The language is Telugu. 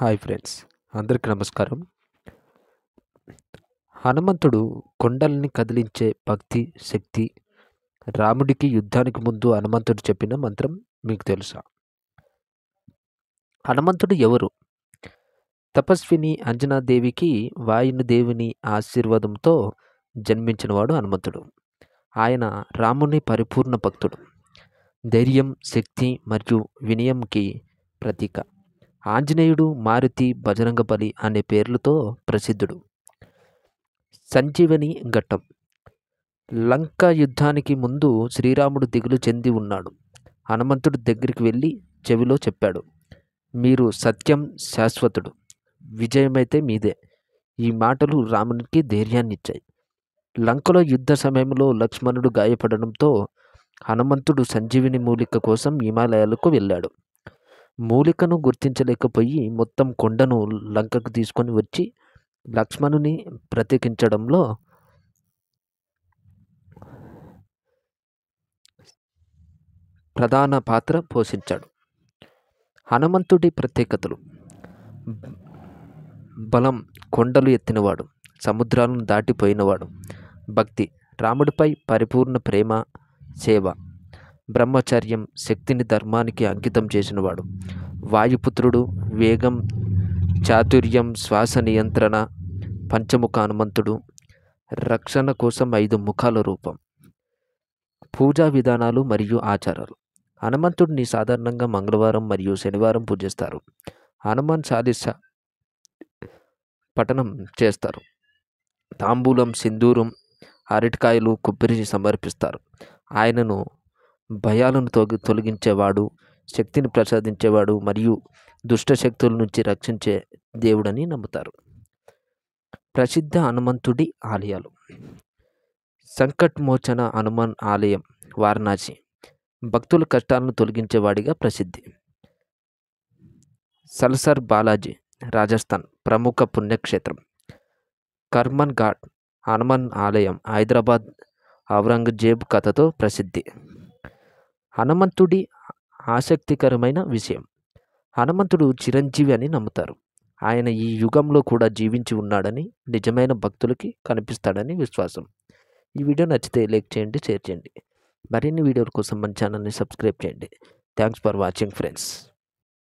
హాయ్ ఫ్రెండ్స్, అందరికీ నమస్కారం. హనుమంతుడు కొండల్ని కదిలించే భక్తి శక్తి. రాముడికి యుద్ధానికి ముందు హనుమంతుడు చెప్పిన మంత్రం మీకు తెలుసా? హనుమంతుడు ఎవరు? తపస్విని అంజనాదేవికి వాయుదేవుని ఆశీర్వాదంతో జన్మించినవాడు హనుమంతుడు. ఆయన రాముని పరిపూర్ణ భక్తుడు. ధైర్యం, శక్తి మరియు వినయంకి ప్రతీక. ఆంజనేయుడు, మారుతి, బజరంగబలి అనే పేర్లతో ప్రసిద్ధుడు. సంజీవని ఘట్టం. లంక యుద్ధానికి ముందు శ్రీరాముడు దిగులు చెంది ఉన్నాడు. హనుమంతుడు దగ్గరికి వెళ్ళి చెవిలో చెప్పాడు, మీరు సత్యం శాశ్వతుడు, విజయమైతే మీదే. ఈ మాటలు రామునికి ధైర్యాన్నిచ్చాయి. లంకలో యుద్ధ సమయంలో లక్ష్మణుడు గాయపడడంతో హనుమంతుడు సంజీవిని మూలిక కోసం హిమాలయాలకు వెళ్ళాడు. మూలికను గుర్తించలేకపోయి మొత్తం కొండను లంకకు తీసుకొని వచ్చి లక్ష్మణుని బ్రతికించడంలో ప్రధాన పాత్ర పోషించాడు. హనుమంతుడి ప్రత్యేకతలు: బలం, కొండలు ఎత్తినవాడు, సముద్రాలను దాటిపోయినవాడు. భక్తి, రాముడిపై పరిపూర్ణ ప్రేమ, సేవ. బ్రహ్మచర్యం, శక్తిని ధర్మానికి అంకితం చేసినవాడు. వాయుపుత్రుడు, వేగం, చాతుర్యం, శ్వాస నియంత్రణ. పంచముఖ హనుమంతుడు, రక్షణ కోసం 5 ముఖాల రూపం. పూజా విధానాలు మరియు ఆచారాలు. హనుమంతుడిని సాధారణంగా మంగళవారం మరియు శనివారం పూజిస్తారు. హనుమాన్ చాలీసా పఠనం చేస్తారు. తాంబూలం, సింధూరం, అరటికాయలు, కొబ్బరి సమర్పిస్తారు. ఆయనను భయాలను తొలగించేవాడు, శక్తిని ప్రసాదించేవాడు మరియు దుష్ట శక్తుల నుంచి రక్షించే దేవుడని నమ్ముతారు. ప్రసిద్ధ హనుమంతుడి ఆలయాలు: సంకట్ మోచన హనుమాన్ ఆలయం, వారణాసి, భక్తుల కష్టాలను తొలగించేవాడిగా ప్రసిద్ధి. సల్సర్ బాలాజీ, రాజస్థాన్, ప్రముఖ పుణ్యక్షేత్రం. కర్మన్ ఘాట్ హనుమాన్ ఆలయం, హైదరాబాద్, ఔరంగజేబ్ కథతో ప్రసిద్ధి. హనుమంతుడి ఆసక్తికరమైన విషయం: హనుమంతుడు చిరంజీవి అని నమ్ముతారు. ఆయన ఈ యుగంలో కూడా జీవించి ఉన్నాడని, నిజమైన భక్తులకి కనిపిస్తాడని విశ్వాసం. ఈ వీడియో నచ్చితే లైక్ చేయండి, షేర్ చేయండి. మరిన్ని వీడియోల కోసం మన ఛానల్ని సబ్స్క్రైబ్ చేయండి. Thanks for watching friends.